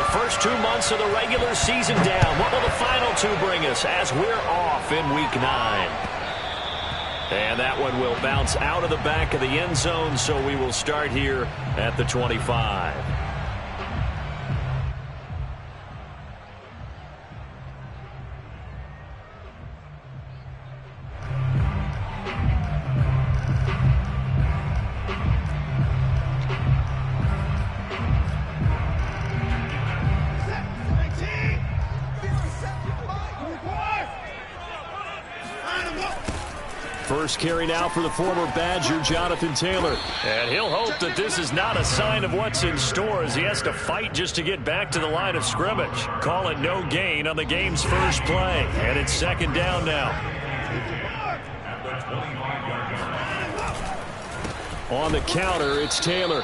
The first 2 months of the regular season down. What will the final 2 bring us as we're off in Week 9? And that one will bounce out of the back of the end zone, so we will start here at the 25. First carry now for the former Badger, Jonathan Taylor. And he'll hope that this is not a sign of what's in store as he has to fight just to get back to the line of scrimmage. Call it no gain on the game's first play. And it's second down now. On the counter, it's Taylor.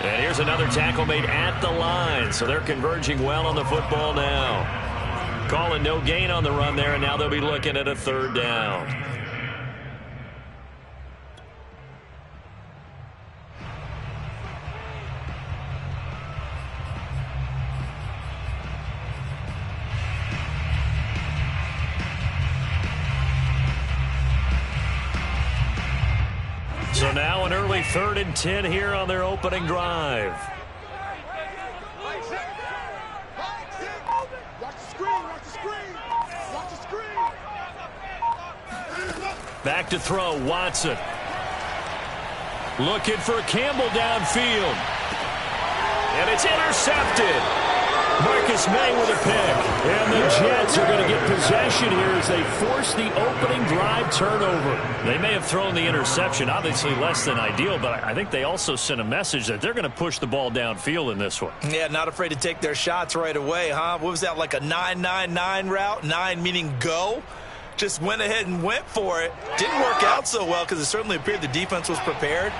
And here's another tackle made at the line. So they're converging well on the football now. Call it no gain on the run there, and now they'll be looking at a third down. So now an early 3rd and 10 here on their opening drive. Back to throw, Watson. Looking for Campbell downfield. And it's intercepted. Marcus May with a pick. And the Jets are going to get possession here as they force the opening drive turnover. They may have thrown the interception, obviously less than ideal, but I think they also sent a message that they're going to push the ball downfield in this one. Yeah, not afraid to take their shots right away, huh? What was that, like a 9-9-9 route? 9 meaning go? Just went ahead and went for it. Didn't work out so well because it certainly appeared the defense was prepared.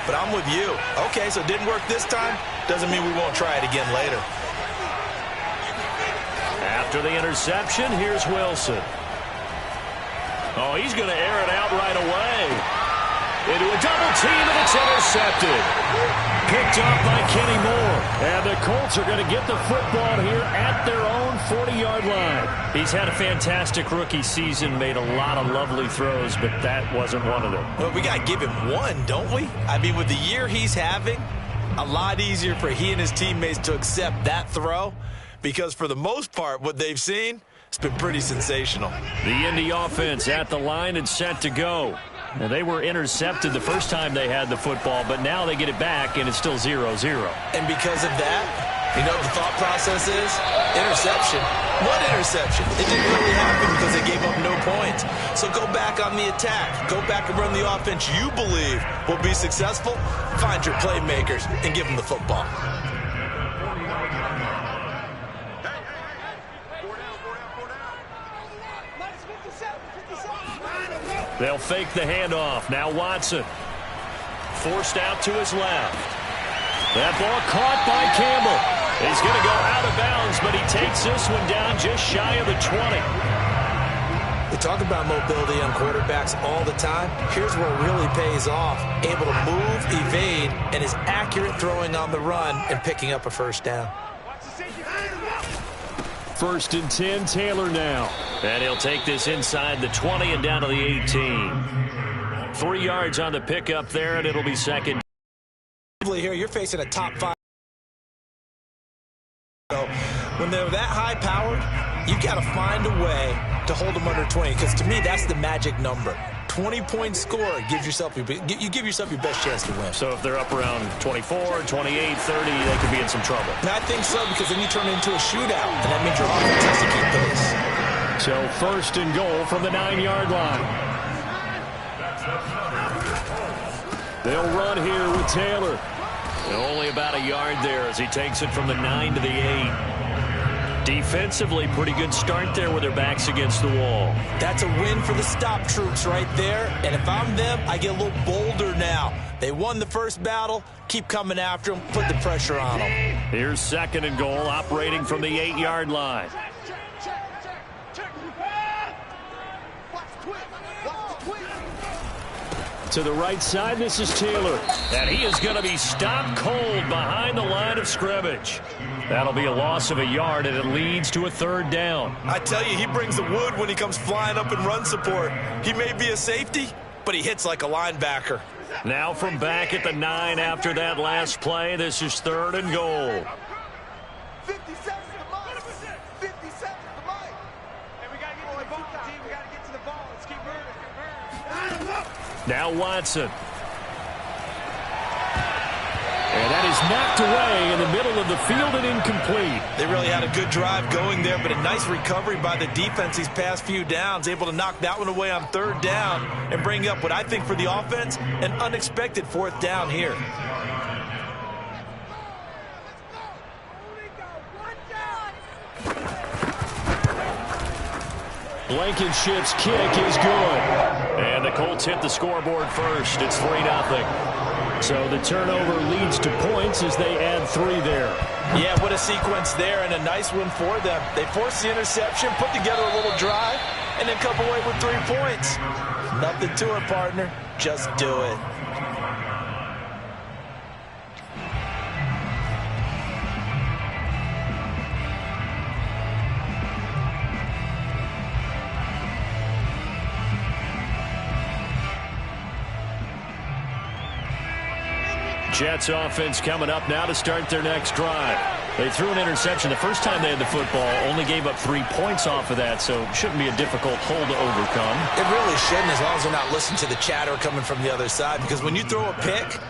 But I'm with you. Okay, so it didn't work this time. Doesn't mean we won't try it again later. After the interception, here's Wilson. Oh, he's going to air it out right away. Into a double team, and it's intercepted. Picked off by Kenny Moore. And the Colts are going to get the football here at their own 40-yard line. He's had a fantastic rookie season, made a lot of lovely throws, but that wasn't one of them. Well, we got to give him one, don't we? I mean, with the year he's having, a lot easier for he and his teammates to accept that throw. Because for the most part, what they've seen, it's been pretty sensational. The Indy offense at the line and set to go. Now, they were intercepted the first time they had the football, but now they get it back, and it's still 0-0. And because of that, you know what the thought process is? Interception. What interception? It didn't really happen because they gave up no points. So go back on the attack. Go back and run the offense you believe will be successful. Find your playmakers and give them the football. They'll fake the handoff. Now Watson. Forced out to his left. That ball caught by Campbell. He's going to go out of bounds, but he takes this one down just shy of the 20. We talk about mobility on quarterbacks all the time. Here's where it really pays off. Able to move, evade, and is accurate throwing on the run and picking up a first down. 1st and 10, Taylor now. And he'll take this inside the 20 and down to the 18. 3 yards on the pickup there, and it'll be second. Here, you're facing a top 5. So when they're that high-powered, you've got to find a way to hold them under 20, because to me, that's the magic number. 20-point score gives yourself you give yourself your best chance to win. So if they're up around 24, 28, 30, they could be in some trouble. And I think so, because then you turn it into a shootout, and that means your offense has to keep pace. So 1st and goal from the 9-yard line. They'll run here with Taylor. And only about a yard there as he takes it from the 9 to the 8. Defensively, pretty good start there with their backs against the wall. That's a win for the stop troops right there. And if I'm them, I get a little bolder now. They won the first battle. Keep coming after them. Put the pressure on them. Here's 2nd and goal, operating from the 8-yard line. To the right side, this is Taylor. And he is going to be stopped cold behind the line of scrimmage. That'll be a loss of a yard, and it leads to a third down. I tell you, he brings the wood when he comes flying up in run support. He may be a safety, but he hits like a linebacker. Now from back at the 9 after that last play, this is 3rd and goal. 50 seconds to the line. 50 seconds to the line. And we got to get to the ball, G. We got to get to the ball. Let's keep moving. Now Watson. And that is knocked away in the middle of the field and incomplete. They really had a good drive going there, but a nice recovery by the defense these past few downs, able to knock that one away on 3rd down and bring up what I think for the offense, an unexpected 4th down here. Blankenship's kick is good. And the Colts hit the scoreboard first. It's 3-0. So the turnover leads to points as they add 3 there. Yeah, what a sequence there, and a nice one for them. They forced the interception, put together a little drive, and then come away with 3 points. Nothing to it, partner. Just do it. Jets offense coming up now to start their next drive. They threw an interception the first time they had the football, only gave up 3 points off of that, so it shouldn't be a difficult hole to overcome. It really shouldn't, as long as they're not listening to the chatter coming from the other side, because when you throw a pick,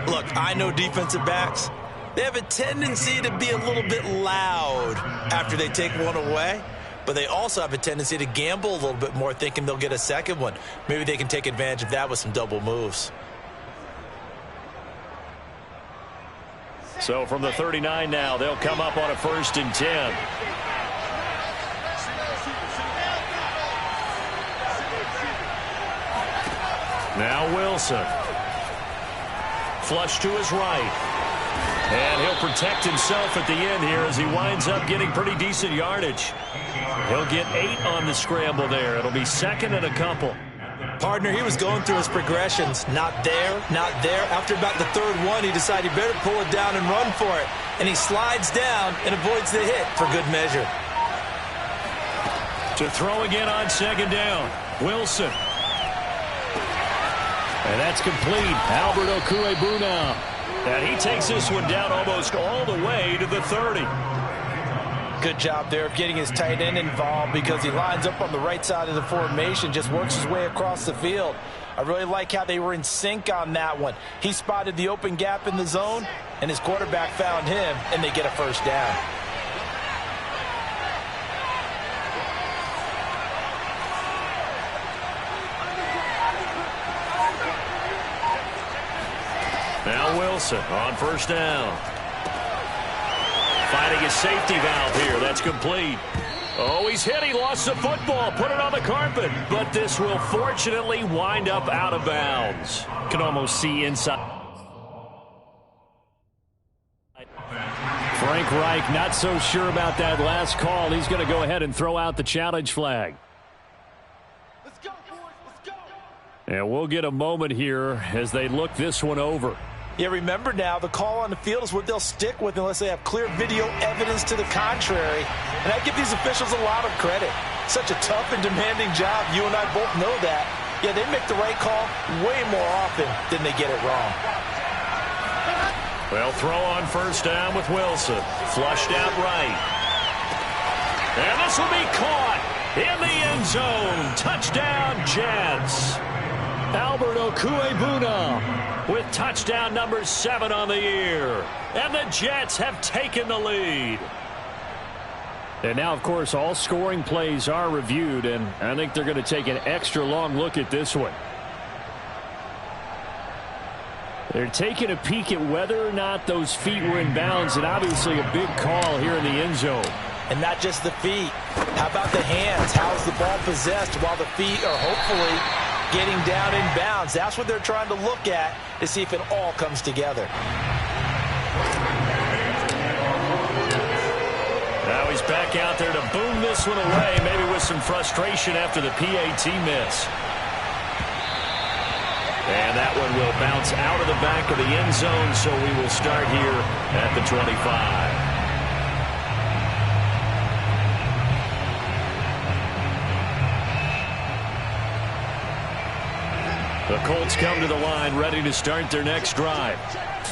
look, I know defensive backs, they have a tendency to be a little bit loud after they take one away, but they also have a tendency to gamble a little bit more, thinking they'll get a second one. Maybe they can take advantage of that with some double moves. So from the 39 now, they'll come up on a 1st and 10. Now Wilson. Flush to his right. And he'll protect himself at the end here as he winds up getting pretty decent yardage. He'll get 8 on the scramble there. It'll be 2nd and a couple. Partner, he was going through his progressions. Not there, not there. After about the 3rd one, he decided he better pull it down and run for it. And he slides down and avoids the hit for good measure. To throw again on 2nd down. Wilson. And that's complete. Albert Okwuegbuna now. And he takes this one down almost all the way to the 30. Good job there of getting his tight end involved, because he lines up on the right side of the formation, just works his way across the field. I really like how they were in sync on that one. He spotted the open gap in the zone, and his quarterback found him, and they get a 1st down. Now Wilson on 1st down. Finding his safety valve here. That's complete. Oh, he's hit. He lost the football. Put it on the carpet. But this will fortunately wind up out of bounds. Can almost see inside. Frank Reich not so sure about that last call. He's going to go ahead and throw out the challenge flag. Let's go, boys. Let's go. And we'll get a moment here as they look this one over. Yeah, remember now, the call on the field is what they'll stick with unless they have clear video evidence to the contrary. And I give these officials a lot of credit. Such a tough and demanding job. You and I both know that. Yeah, they make the right call way more often than they get it wrong. Well, throw on 1st down with Wilson. Flushed out right. And this will be caught in the end zone. Touchdown, Jets. Albert Okwuegbuna with touchdown number 7 on the year. And the Jets have taken the lead. And now, of course, all scoring plays are reviewed, and I think they're going to take an extra long look at this one. They're taking a peek at whether or not those feet were in bounds, and obviously a big call here in the end zone. And not just the feet. How about the hands? How's the ball possessed while the feet are hopefully getting down in bounds? That's what they're trying to look at to see if it all comes together. Now he's back out there to boom this one away, maybe with some frustration after the PAT miss. And And that one will bounce out of the back of the end zone, so we will start here at the 25. The Colts come to the line ready to start their next drive.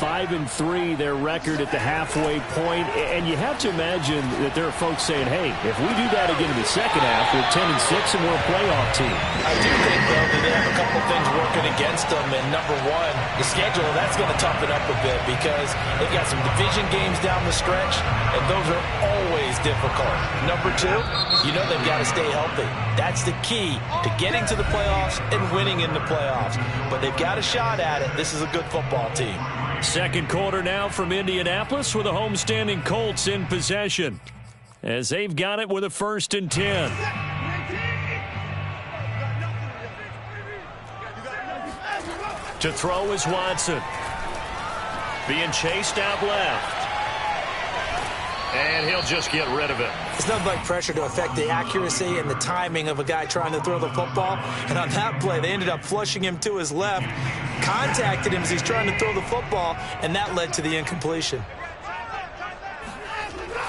5-3 their record at the halfway point, and you have to imagine that there are folks saying, hey, if we do that again in the second half, we're 10-6 and we're a playoff team. I do think, though, that they have a couple things working against them, and number one, the schedule, that's going to toughen up a bit because they've got some division games down the stretch, and those are always difficult. Number two, you know they've got to stay healthy. That's the key to getting to the playoffs and winning in the playoffs. But they've got a shot at it. This is a good football team. Second quarter now from Indianapolis with the homestanding Colts in possession as they've got it with a 1st and 10. To throw is Watson. Being chased out left. And he'll just get rid of it. It's nothing like pressure to affect the accuracy and the timing of a guy trying to throw the football. And on that play, they ended up flushing him to his left, contacted him as he's trying to throw the football, and that led to the incompletion.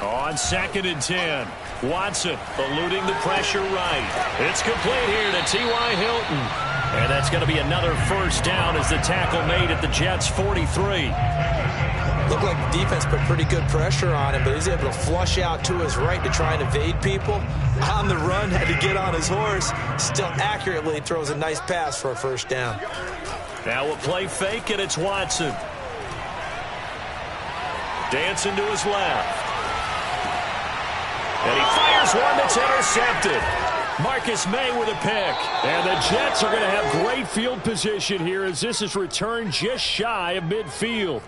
On 2nd and 10, Watson eluding the pressure right. It's complete here to T.Y. Hilton. And that's going to be another 1st down as the tackle made at the Jets' 43. Looked like the defense put pretty good pressure on him, but he was able to flush out to his right to try and evade people. On the run, had to get on his horse. Still accurately throws a nice pass for a 1st down. Now a play fake, and it's Watson. Dancing to his left. And he fires one that's intercepted. Marcus May with a pick. And the Jets are going to have great field position here as this is returned just shy of midfield.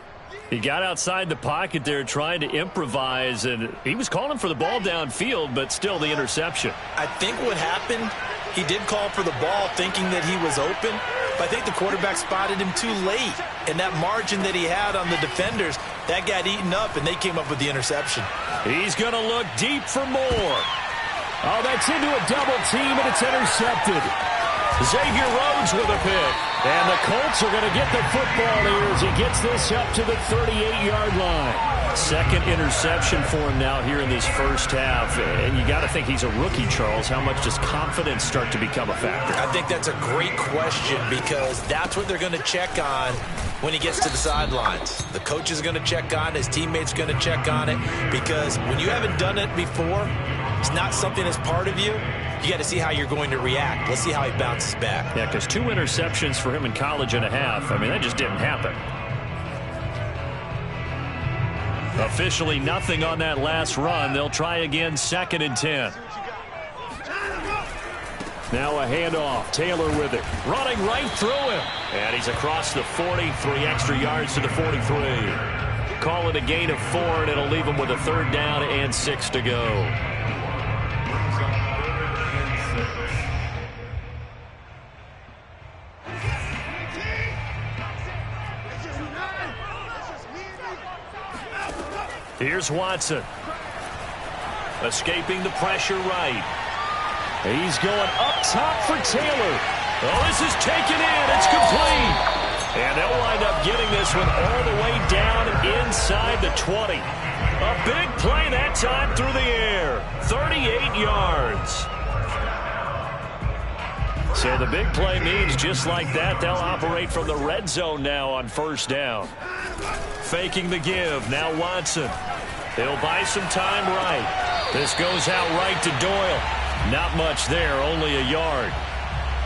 He got outside the pocket there trying to improvise, and he was calling for the ball downfield, but still the interception. I think what happened, he did call for the ball thinking that he was open, but I think the quarterback spotted him too late. And that margin that he had on the defenders, that got eaten up, and they came up with the interception. He's going to look deep for more. Oh, that's into a double team, and it's intercepted. Xavier Rhodes with a pick. And the Colts are going to get the football here as he gets this up to the 38-yard line. Second interception for him now here in this first half. And you got to think he's a rookie, Charles. How much does confidence start to become a factor? I think that's a great question because that's what they're going to check on when he gets to the sidelines. The coach is going to check on it. His teammates are going to check on it because when you haven't done it before, it's not something that's part of you. You got to see how you're going to react. Let's see how he bounces back. Yeah, because 2 interceptions for him in college and a half. I mean, that just didn't happen. Officially nothing on that last run. They'll try again 2nd and 10. Now a handoff. Taylor with it. Running right through him. And he's across the 40. 3 extra yards to the 43. Call it a gain of 4, and it'll leave him with a 3rd down and 6 to go. Here's Watson. Escaping the pressure right. He's going up top for Taylor. Oh, this is taken in. It's complete. And they'll wind up getting this one all the way down inside the 20. A big play that time through the air. 38 yards. So the big play means just like that, they'll operate from the red zone now on 1st down. Faking the give. Now Watson. He'll buy some time right. This goes out right to Doyle. Not much there, only a yard.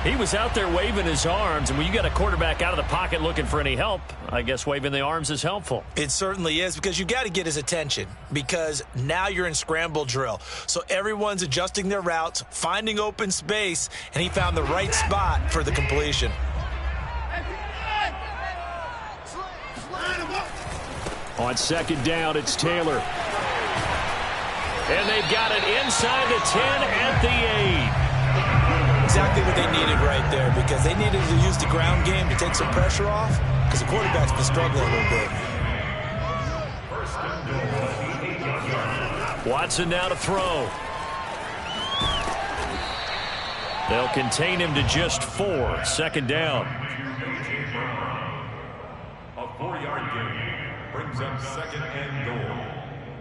He was out there waving his arms, and when you got a quarterback out of the pocket looking for any help, I guess waving the arms is helpful. It certainly is because you got to get his attention because now you're in scramble drill. So everyone's adjusting their routes, finding open space, and he found the right spot for the completion. On 2nd down, it's Taylor. And they've got it inside the 10 at the 8. Exactly what they needed right there because they needed to use the ground game to take some pressure off because the quarterback's been struggling a little bit. Watson now to throw. They'll contain him to just 4. 2nd down. 4-yard gain brings up second and goal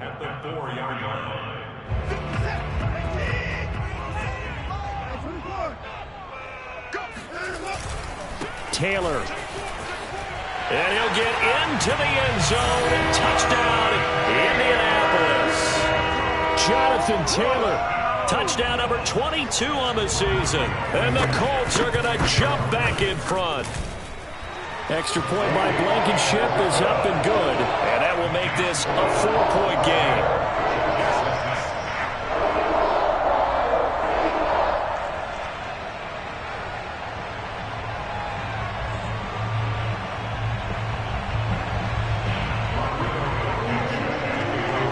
at the 4-yard line. Taylor. And he'll get into the end zone. Touchdown, Indianapolis. Jonathan Taylor. Touchdown number 22 on the season. And the Colts are going to jump back in front. Extra point by Blankenship is up and good. And that will make this a 4-point game.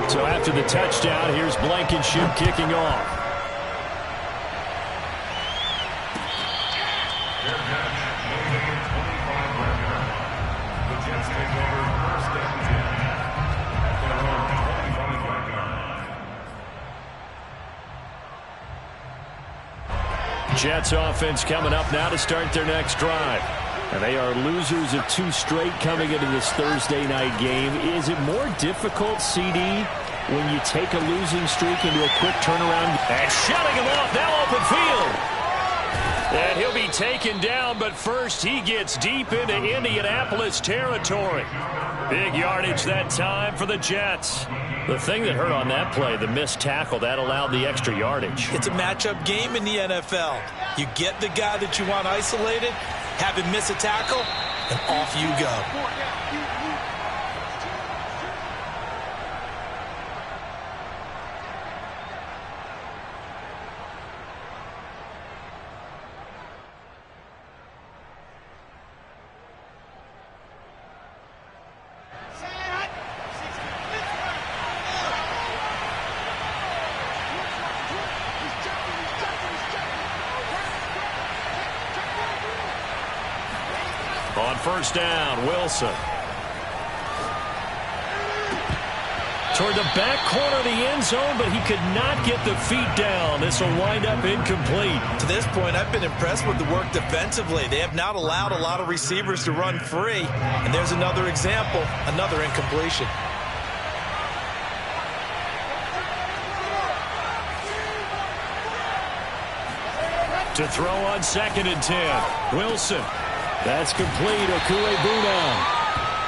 So after the touchdown, here's Blankenship kicking off. The Jets take over first and 10 at their own 25-yard line. Jets offense coming up now to start their next drive. And they are losers of 2 straight coming into this Thursday night game. Is it more difficult, CD, when you take a losing streak into a quick turnaround? And shutting him off, now open field. And he'll be taken down, but first he gets deep into Indianapolis territory. Big yardage that time for the Jets. The thing that hurt on that play, the missed tackle, that allowed the extra yardage. It's a matchup game in the NFL. You get the guy that you want isolated, have him miss a tackle, and off you go. On first down, Wilson. Toward the back corner of the end zone, but he could not get the feet down. This will wind up incomplete. To this point, I've been impressed with the work defensively. They have not allowed a lot of receivers to run free. And there's another example, another incompletion. To throw on second and 10. Wilson. That's complete. Okuebuna.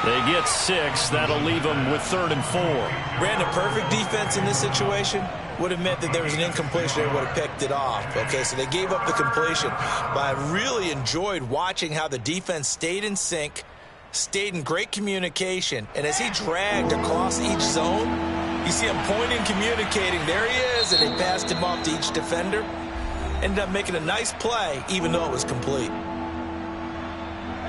They get 6. That'll leave them with 3rd and 4. Brandon, perfect defense in this situation would have meant that there was an incompletion. They would have picked it off. Okay, so they gave up the completion. But I really enjoyed watching how the defense stayed in sync, stayed in great communication. And as he dragged across each zone, you see him pointing, communicating. There he is, and they passed him off to each defender. Ended up making a nice play, even though it was complete.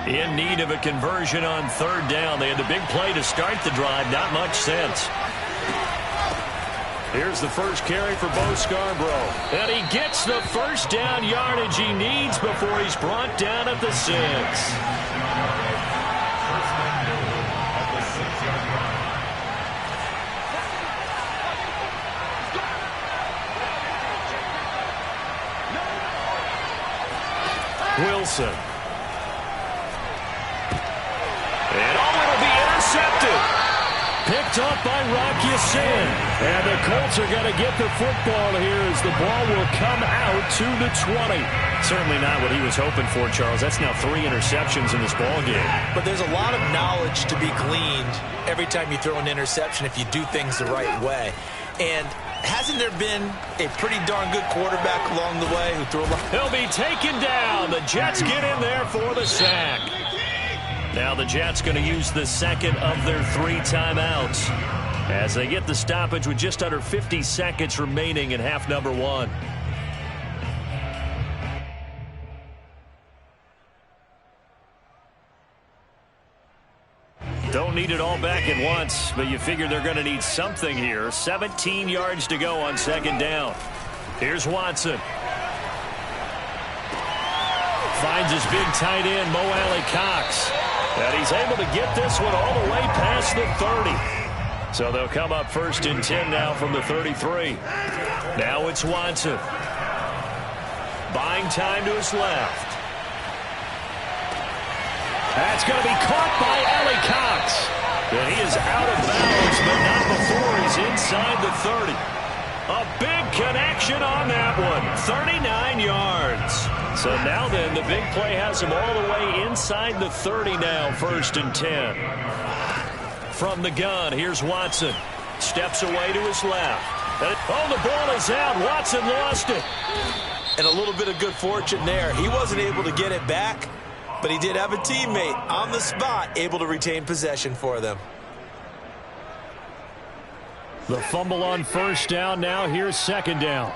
In need of a conversion on 3rd down. They had the big play to start the drive. Not much sense. Here's the first carry for Bo Scarborough. And he gets the first down yardage he needs before he's brought down at the 6. Wilson. And it'll be intercepted. Picked up by Rocky Sin. And the Colts are going to get the football here as the ball will come out to the 20. Certainly not what he was hoping for, Charles. That's now 3 interceptions in this ball game. But there's a lot of knowledge to be gleaned every time you throw an interception if you do things the right way. And hasn't there been a pretty darn good quarterback along the way who threw a lot? He'll be taken down. The Jets get in there for the sack. Now the Jets going to use the second of their 3 timeouts as they get the stoppage with just under 50 seconds remaining in half number 1. Don't need it all back at once, but you figure they're going to need something here. 17 yards to go on 2nd down. Here's Watson. Finds his big tight end, Mo Alley-Cox. And he's able to get this one all the way past the 30. So they'll come up 1st and 10 now from the 33. Now it's Watson. Buying time to his left. That's That's going to be caught by Ellie Cox. And he is out of bounds, but not before he's inside the 30. A big connection on that one. 39 yards. So now then, the big play has him all the way inside the 30 now, 1st and 10. From the gun, here's Watson. Steps away to his left. Oh, the ball is out. Watson lost it. And a little bit of good fortune there. He wasn't able to get it back, but he did have a teammate on the spot able to retain possession for them. The fumble on 1st down. Now here's 2nd down.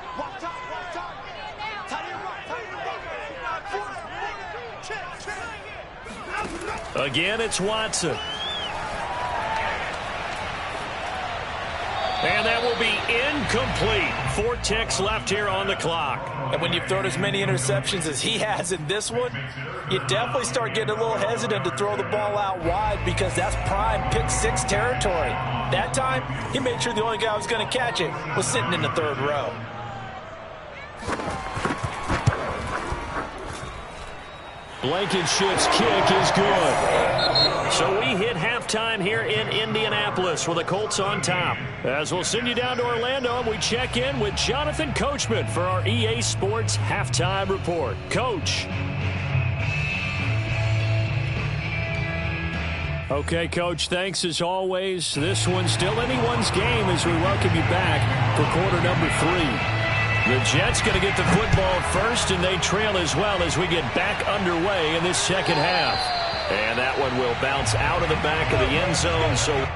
Again, it's Watson. And that will be incomplete. 4 ticks left here on the clock. And when you've thrown as many interceptions as he has in this one, you definitely start getting a little hesitant to throw the ball out wide because that's prime pick 6 territory. That time, he made sure the only guy who was going to catch it was sitting in the 3rd row. Blankenship's kick is good. So we hit halftime here in Indianapolis with the Colts on top. As we'll send you down to Orlando, and we check in with Jonathan Coachman for our EA Sports Halftime Report. Coach. Okay, Coach, thanks as always. This one's still anyone's game as we welcome you back for quarter number 3. The Jets going to get the football first, and they trail as well as we get back underway in this 2nd half. And that one will bounce out of the back of the end zone. So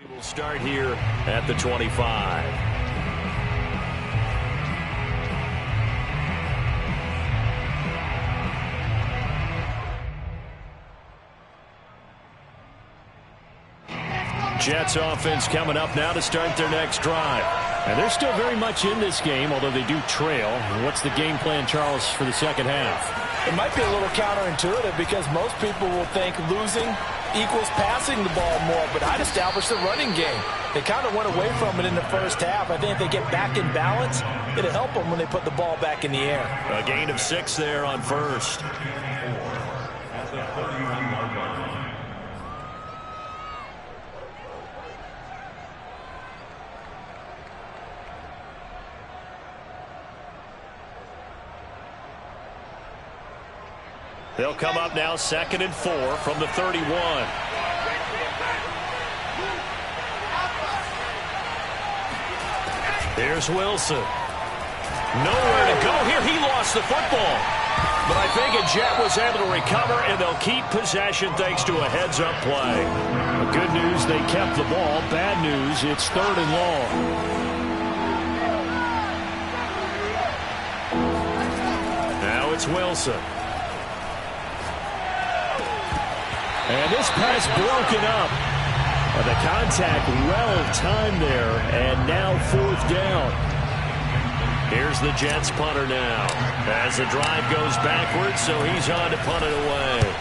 we will start here at the 25. Jets offense coming up now to start their next drive. And they're still very much in this game, although they do trail. What's the game plan, Charles, for the 2nd half? It might be a little counterintuitive because most people will think losing equals passing the ball more, but I'd establish the running game. They kind of went away from it in the 1st half. I think if they get back in balance, it'll help them when they put the ball back in the air. A gain of 6 there on 1st. They'll come up now 2nd and 4 from the 31. Here's Wilson. Nowhere to go here. He lost the football. But I think a Jet was able to recover, and they'll keep possession thanks to a heads-up play. The good news, they kept the ball. Bad news, it's 3rd and long. Now it's Wilson. And this pass broken up. And the contact well-timed there. And now 4th down. Here's the Jets punter now. As the drive goes backwards, so he's on to punt it away.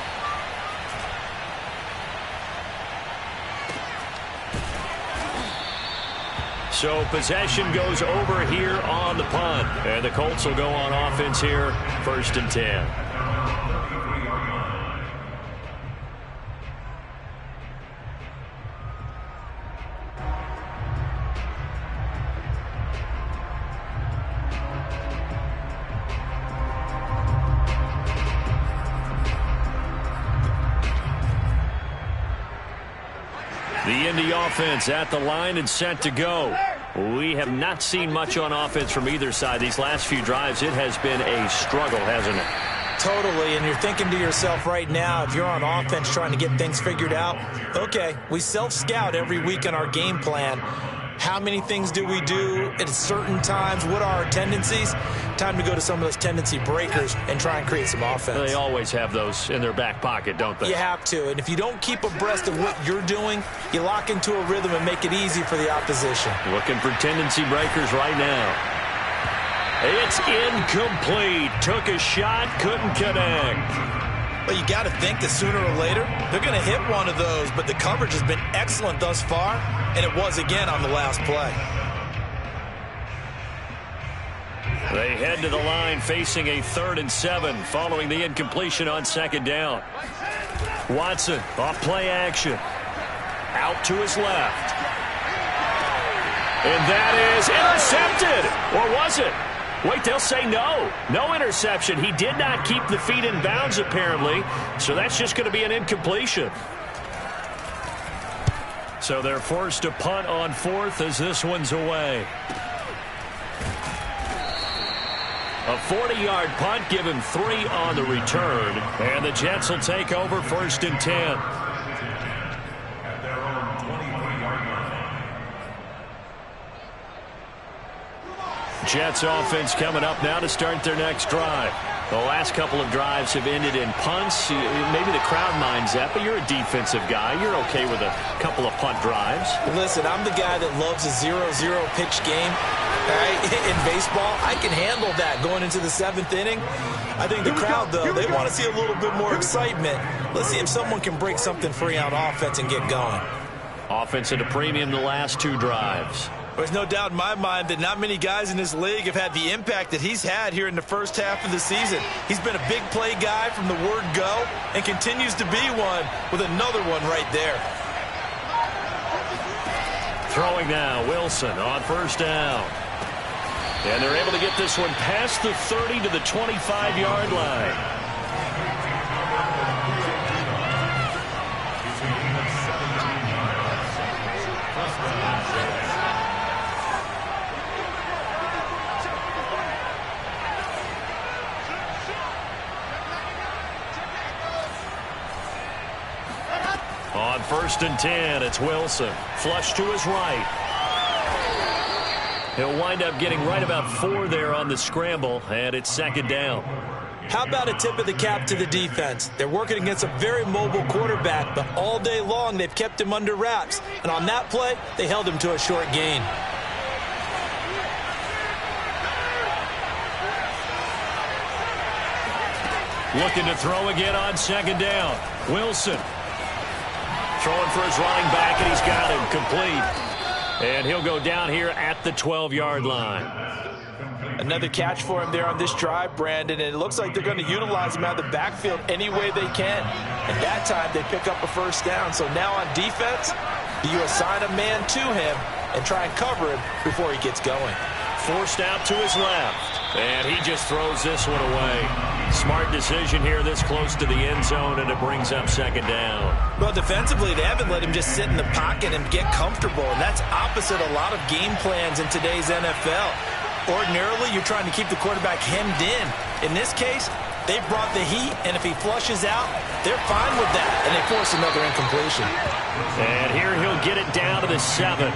So possession goes over here on the punt. And the Colts will go on offense here, 1st and 10. The Indy offense at the line and set to go. We have not seen much on offense from either side. These last few drives, it has been a struggle, hasn't it? Totally, and you're thinking to yourself right now, if you're on offense trying to get things figured out, okay, we self-scout every week on our game plan. How many things do we do at certain times? What are our tendencies? Time to go to some of those tendency breakers and try and create some offense. They always have those in their back pocket, don't they? You have to, and if you don't keep abreast of what you're doing, you lock into a rhythm and make it easy for the opposition. Looking for tendency breakers right now. It's incomplete. Took a shot, couldn't connect. But you got to think that sooner or later, they're going to hit one of those, but the coverage has been excellent thus far, and it was again on the last play. They head to the line facing a 3rd and 7 following the incompletion on 2nd down. Watson off play action. Out to his left. And that is intercepted. Or was it? Wait, they'll say no. No interception. He did not keep the feet in bounds, apparently. So that's just going to be an incompletion. So they're forced to punt on 4th as this one's away. A 40-yard punt, given 3 on the return. And the Jets will take over 1st and 10. At their own 23-yard line. Jets offense coming up now to start their next drive. The last couple of drives have ended in punts. Maybe the crowd minds that, but you're a defensive guy. You're okay with a couple of punt drives. Listen, I'm the guy that loves a 0-0 pitch game. Right? In baseball, I can handle that going into the 7th inning. I think the crowd, though, they want to see a little bit more excitement. Let's see if someone can break something free on offense and get going. Offense at a premium the last 2 drives. There's no doubt in my mind that not many guys in this league have had the impact that he's had here in the first half of the season. He's been a big play guy from the word go and continues to be one with another one right there. Throwing now, Wilson on 1st down. And they're able to get this one past the 30 to the 25-yard line. On 1st and 10, it's Wilson. Flush to his right. He'll wind up getting right about 4 there on the scramble, and it's 2nd down. How about a tip of the cap to the defense? They're working against a very mobile quarterback, but all day long they've kept him under wraps. And on that play, they held him to a short gain. Looking to throw again on 2nd down. Wilson throwing for his running back, and he's got him complete. And he'll go down here at the 12-yard line. Another catch for him there on this drive, Brandon, and it looks like they're going to utilize him out of the backfield any way they can. And that time they pick up a 1st down. So now on defense, do you assign a man to him and try and cover him before he gets going? Forced out to his left, and he just throws this one away. Smart decision here this close to the end zone, and it brings up 2nd down. Well, defensively, they haven't let him just sit in the pocket and get comfortable, and that's opposite a lot of game plans in today's NFL. Ordinarily, you're trying to keep the quarterback hemmed in. In this case, they brought the heat, and if he flushes out, they're fine with that, and they force another incompletion. And here he'll get it down to the 7.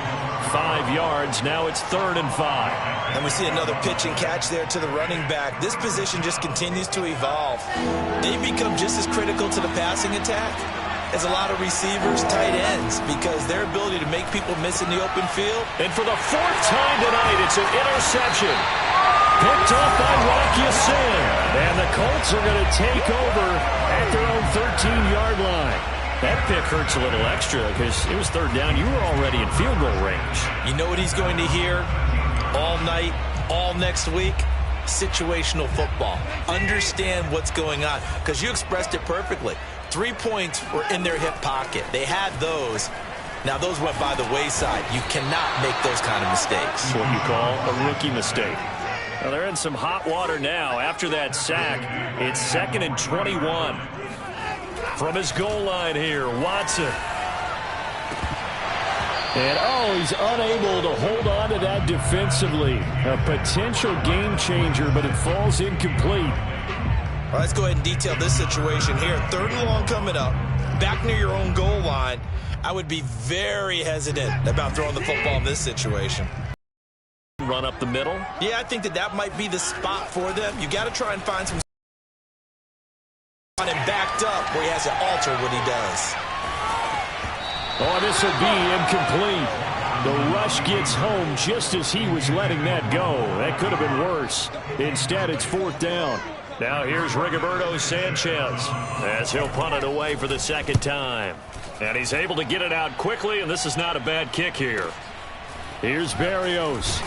5 yards. Now it's 3rd and 5. And we see another pitch and catch there to the running back. This position just continues to evolve. They become just as critical to the passing attack as a lot of receivers, tight ends, because their ability to make people miss in the open field. And for the 4th time tonight, it's an interception. Picked off by Rock Ya-Sin. And the Colts are going to take over at their own 13-yard line. That pick hurts a little extra because it was third down. You were already in field goal range. You know what he's going to hear all night, all next week? Situational football. Understand what's going on, because you expressed it perfectly. 3 points were in their hip pocket. They had those. Now, those went by the wayside. You cannot make those kind of mistakes. That's what you call a rookie mistake. Well, they're in some hot water now. After that sack, it's 2nd and 21. From his goal line here, Watson. And, oh, he's unable to hold on to that defensively. A potential game changer, but it falls incomplete. Well, let's go ahead and detail this situation here. 3rd and long coming up. Back near your own goal line. I would be very hesitant about throwing the football in this situation. Run up the middle. Yeah, I think that might be the spot for them. You got to try and find some on him backed up where he has to alter what he does. Oh, this will be incomplete. The rush gets home just as he was letting that go. That could have been worse. Instead, it's 4th down. Now here's Rigoberto Sanchez as he'll punt it away for the 2nd time. And he's able to get it out quickly, and this is not a bad kick here. Here's Berrios.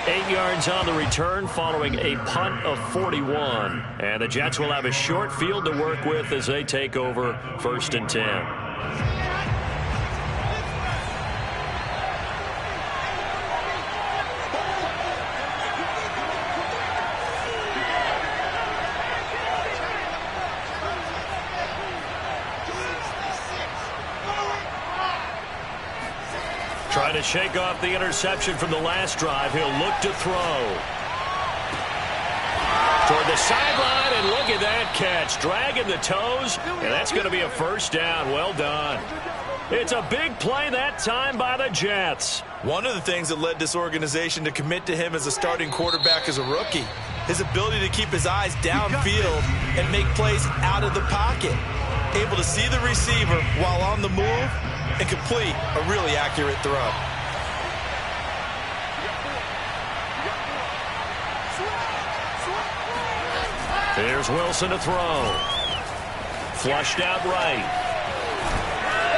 8 yards on the return following a punt of 41. And the Jets will have a short field to work with as they take over 1st and 10. Trying to shake off the interception from the last drive. He'll look to throw. Toward the sideline, and look at that catch. Dragging the toes, and that's going to be a 1st down. Well done. It's a big play that time by the Jets. One of the things that led this organization to commit to him as a starting quarterback as a rookie, his ability to keep his eyes downfield and make plays out of the pocket. Able to see the receiver while on the move and complete a really accurate throw. Here's Wilson to throw. Flushed out right.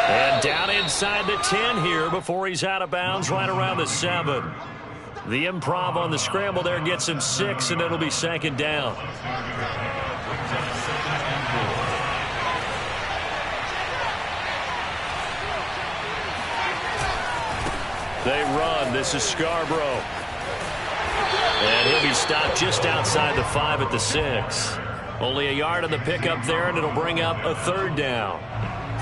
And down inside the 10 here before he's out of bounds right around the 7. The improv on the scramble there gets him 6, and it'll be 2nd down. They run. This is Scarborough. And he'll be stopped just outside the 5 at the 6. Only a yard on the pickup there, and it'll bring up a 3rd down.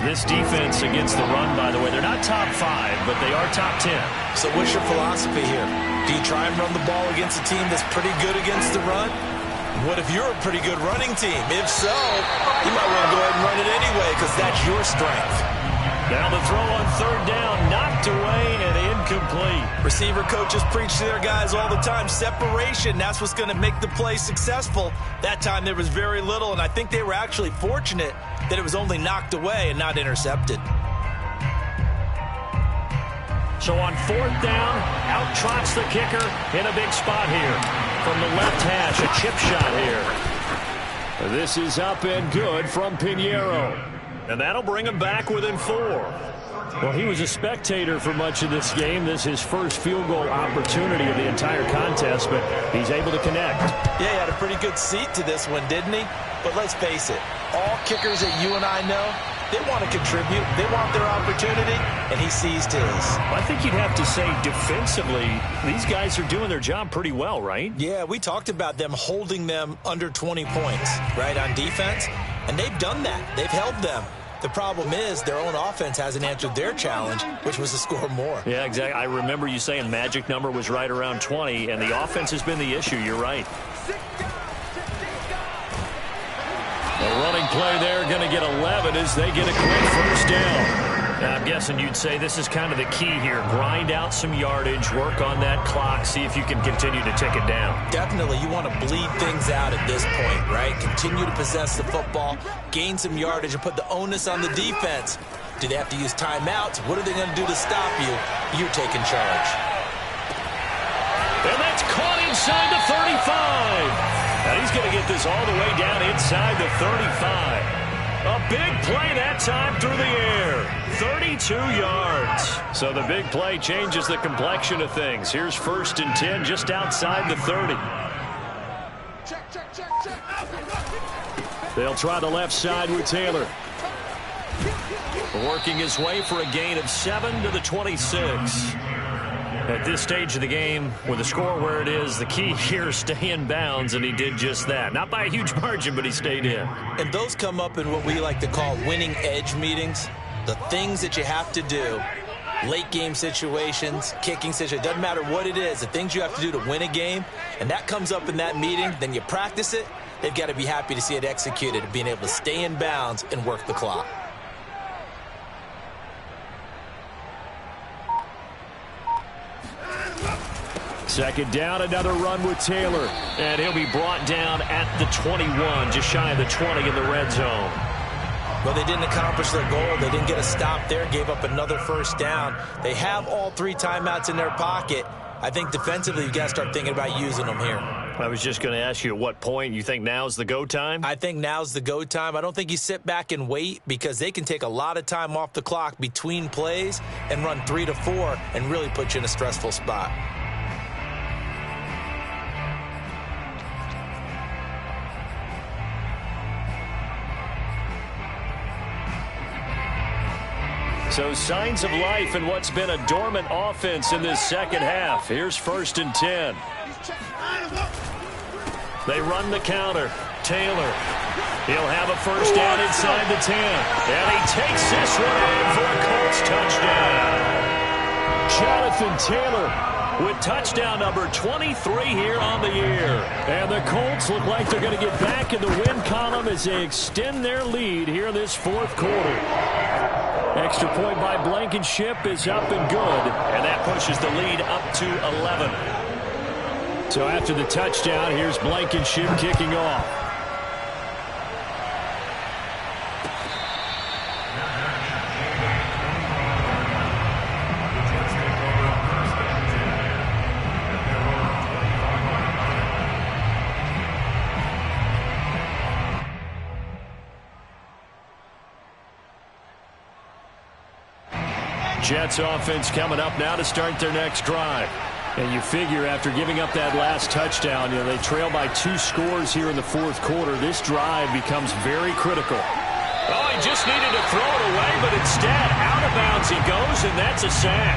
This defense against the run, by the way, they're not top 5, but they are top 10. So what's your philosophy here? Do you try and run the ball against a team that's pretty good against the run? What if you're a pretty good running team? If so, you might want to go ahead and run it anyway because that's your strength. Now the throw on 3rd down, knocked away and incomplete. Receiver coaches preach to their guys all the time. Separation, that's what's going to make the play successful. That time there was very little, and I think they were actually fortunate that it was only knocked away and not intercepted. So on 4th down, out trots the kicker in a big spot here. From the left hash, a chip shot here. This is up and good from Pinheiro. And that'll bring him back within 4. Well, he was a spectator for much of this game. This is his first field goal opportunity of the entire contest, but he's able to connect. Yeah, he had a pretty good seat to this one, didn't he? But let's face it, all kickers that you and I know, they want to contribute. They want their opportunity, and he seized his. I think you'd have to say defensively, these guys are doing their job pretty well, right? Yeah, we talked about them holding them under 20 points, right, on defense, and they've done that. They've held them. The problem is their own offense hasn't answered their challenge, which was to score more. Yeah, exactly. I remember you saying magic number was right around 20, and the offense has been the issue. You're right. The running play there going to get 11 as they get a quick 1st down. Now, I'm guessing you'd say this is kind of the key here. Grind out some yardage, work on that clock, see if you can continue to tick it down. Definitely. You want to bleed things out at this point, right? Continue to possess the football, gain some yardage, and put the onus on the defense. Do they have to use timeouts? What are they going to do to stop you? You're taking charge. And that's caught inside the 35. And he's going to get this all the way down inside the 35. A big play that time through the air. 32 yards. So the big play changes the complexion of things. Here's 1st and 10 just outside the 30. They'll try the left side with Taylor. Working his way for a gain of 7 to the 26. At this stage of the game, with the score where it is, the key here is stay in bounds, and he did just that. Not by a huge margin, but he stayed in. And those come up in what we like to call winning edge meetings. The things that you have to do, late game situations, kicking situations, doesn't matter what it is, the things you have to do to win a game, and that comes up in that meeting, then you practice it, they've got to be happy to see it executed, being able to stay in bounds and work the clock. Second down, another run with Taylor. And he'll be brought down at the 21, just shy of the 20 in the red zone. Well, they didn't accomplish their goal. They didn't get a stop there, gave up another 1st down. They have all 3 timeouts in their pocket. I think defensively you've got to start thinking about using them here. I was just going to ask you at what point you think now's the go time? I think now's the go time. I don't think you sit back and wait because they can take a lot of time off the clock between plays and run 3 to 4 and really put you in a stressful spot. So signs of life in what's been a dormant offense in this second half. Here's 1st and 10. They run the counter. Taylor. He'll have a 1st down inside the 10. And he takes this one in for a Colts touchdown. Jonathan Taylor with touchdown number 23 here on the year. And the Colts look like they're going to get back in the win column as they extend their lead here in this 4th quarter. Extra point by Blankenship is up and good, and that pushes the lead up to 11. So after the touchdown, here's Blankenship kicking off. Jets offense coming up now to start their next drive. And you figure after giving up that last touchdown, they trail by 2 scores here in the 4th quarter. This drive becomes very critical. Oh, he just needed to throw it away, but instead, out of bounds he goes, and that's a sack.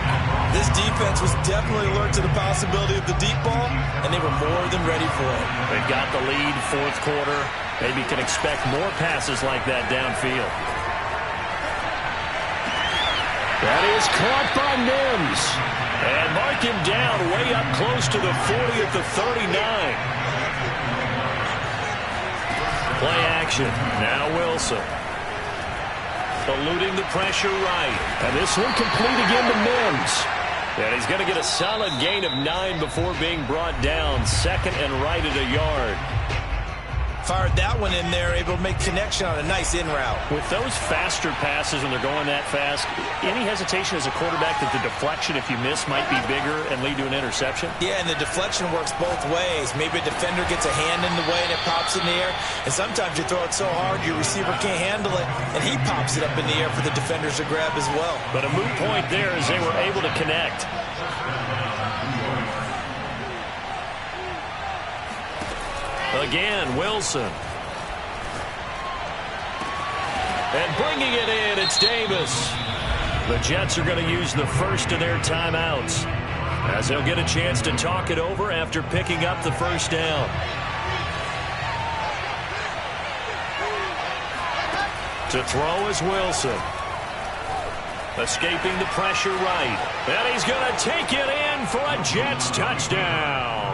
This defense was definitely alert to the possibility of the deep ball, and they were more than ready for it. They've got the lead, 4th quarter. Maybe can expect more passes like that downfield. That is caught by Mims. And mark him down way up close to the 40 at the 39. Play action. Now Wilson. Eluding the pressure right. And this one complete again to Mims. And he's going to get a solid gain of 9 before being brought down. 2nd and right at a yard. Fired that one in there, able to make connection on a nice in route. With those faster passes when they're going that fast, any hesitation as a quarterback that the deflection, if you miss, might be bigger and lead to an interception? Yeah, and the deflection works both ways. Maybe a defender gets a hand in the way and it pops in the air. And sometimes you throw it so hard your receiver can't handle it, and he pops it up in the air for the defenders to grab as well. But a moot point there as they were able to connect. Again, Wilson. And bringing it in, it's Davis. The Jets are going to use the first of their timeouts as they'll get a chance to talk it over after picking up the 1st down. To throw is Wilson. Escaping the pressure right. And he's going to take it in for a Jets touchdown.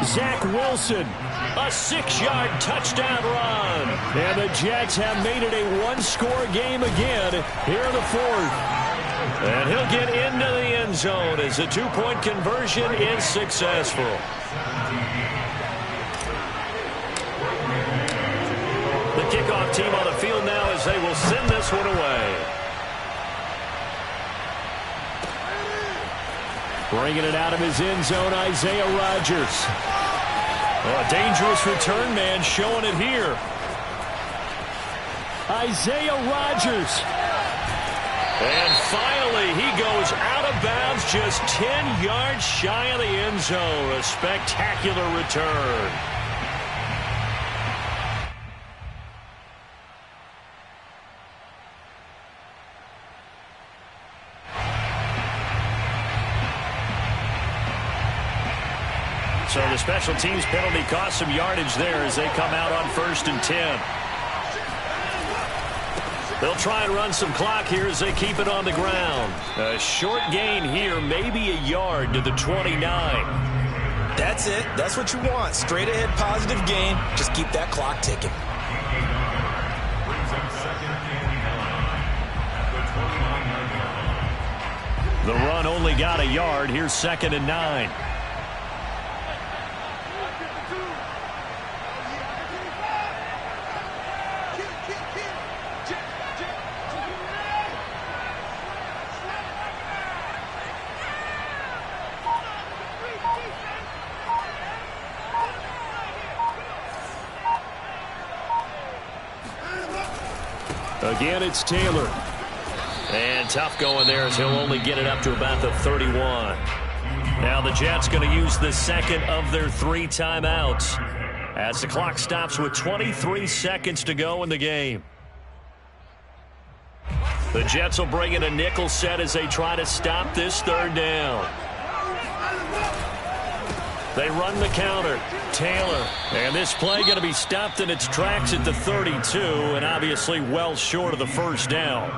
Zach Wilson. A 6-yard touchdown run. And the Jets have made it a 1-score game again here in the 4th. And he'll get into the end zone as the 2-point conversion is successful. The kickoff team on the field now as they will send this one away. Bringing it out of his end zone, Isaiah Rodgers. Oh, a dangerous return man showing it here. Isaiah Rodgers. And finally, he goes out of bounds just 10 yards shy of the end zone. A spectacular return. So the special teams penalty cost some yardage there as they come out on 1st and 10. They'll try and run some clock here as they keep it on the ground. A short gain here, maybe a yard to the 29. That's it. That's what you want. Straight ahead positive gain. Just keep that clock ticking. Brings up 2nd and 9 at the 29-yard line. The run only got a yard. Here's 2nd and 9. Again, it's Taylor. And tough going there as he'll only get it up to about the 31. Now the Jets going to use the second of their 3 timeouts as the clock stops with 23 seconds to go in the game. The Jets will bring in a nickel set as they try to stop this 3rd down. They run the counter. Taylor. And this play going to be stopped in its tracks at the 32, and obviously well short of the 1st down.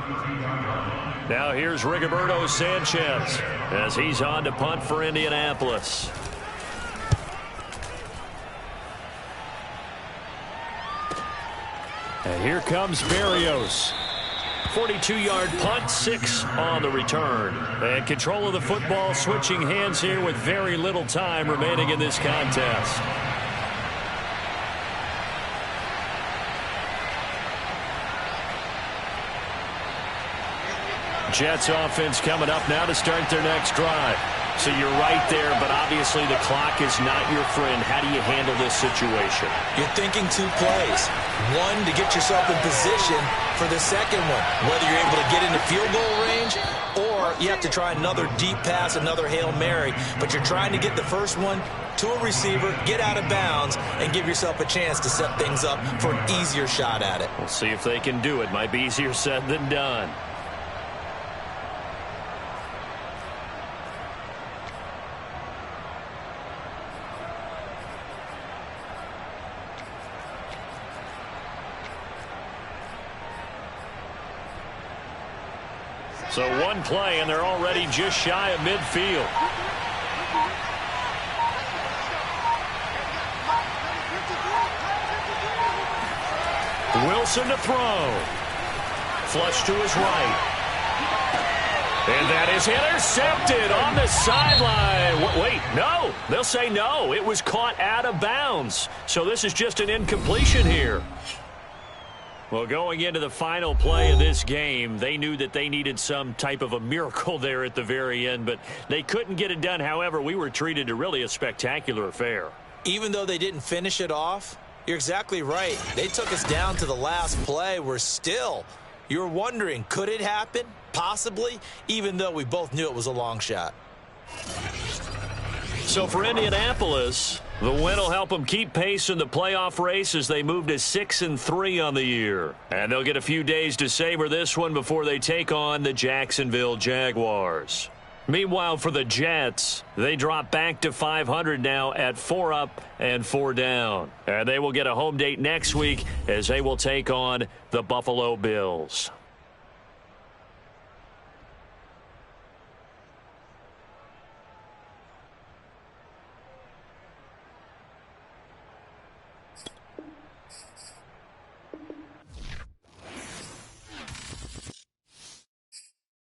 Now here's Rigoberto Sanchez as he's on to punt for Indianapolis. And here comes Berrios. 42-yard punt, 6 on the return. And control of the football switching hands here with very little time remaining in this contest. Jets offense coming up now to start their next drive. So you're right there, but obviously the clock is not your friend. How do you handle this situation? You're thinking 2 plays. One, to get yourself in position for the second one, whether you're able to get into field goal range or you have to try another deep pass, another Hail Mary. But you're trying to get the first one to a receiver, get out of bounds, and give yourself a chance to set things up for an easier shot at it. We'll see if they can do it. Might be easier said than done. So one play, and they're already just shy of midfield. Wilson to throw. Flush to his right. And that is intercepted on the sideline. Wait, no. They'll say no. It was caught out of bounds. So this is just an incompletion here. Well, going into the final play of this game, they knew that they needed some type of a miracle there at the very end, but they couldn't get it done. However, we were treated to really a spectacular affair. Even though they didn't finish it off, you're exactly right. They took us down to the last play. We're still, you're wondering, could it happen? Possibly, even though we both knew it was a long shot. So for Indianapolis, the win will help them keep pace in the playoff race as they move to 6-3 on the year. And they'll get a few days to savor this one before they take on the Jacksonville Jaguars. Meanwhile, for the Jets, they drop back to 500 now at 4 up and 4 down. And they will get a home date next week as they will take on the Buffalo Bills.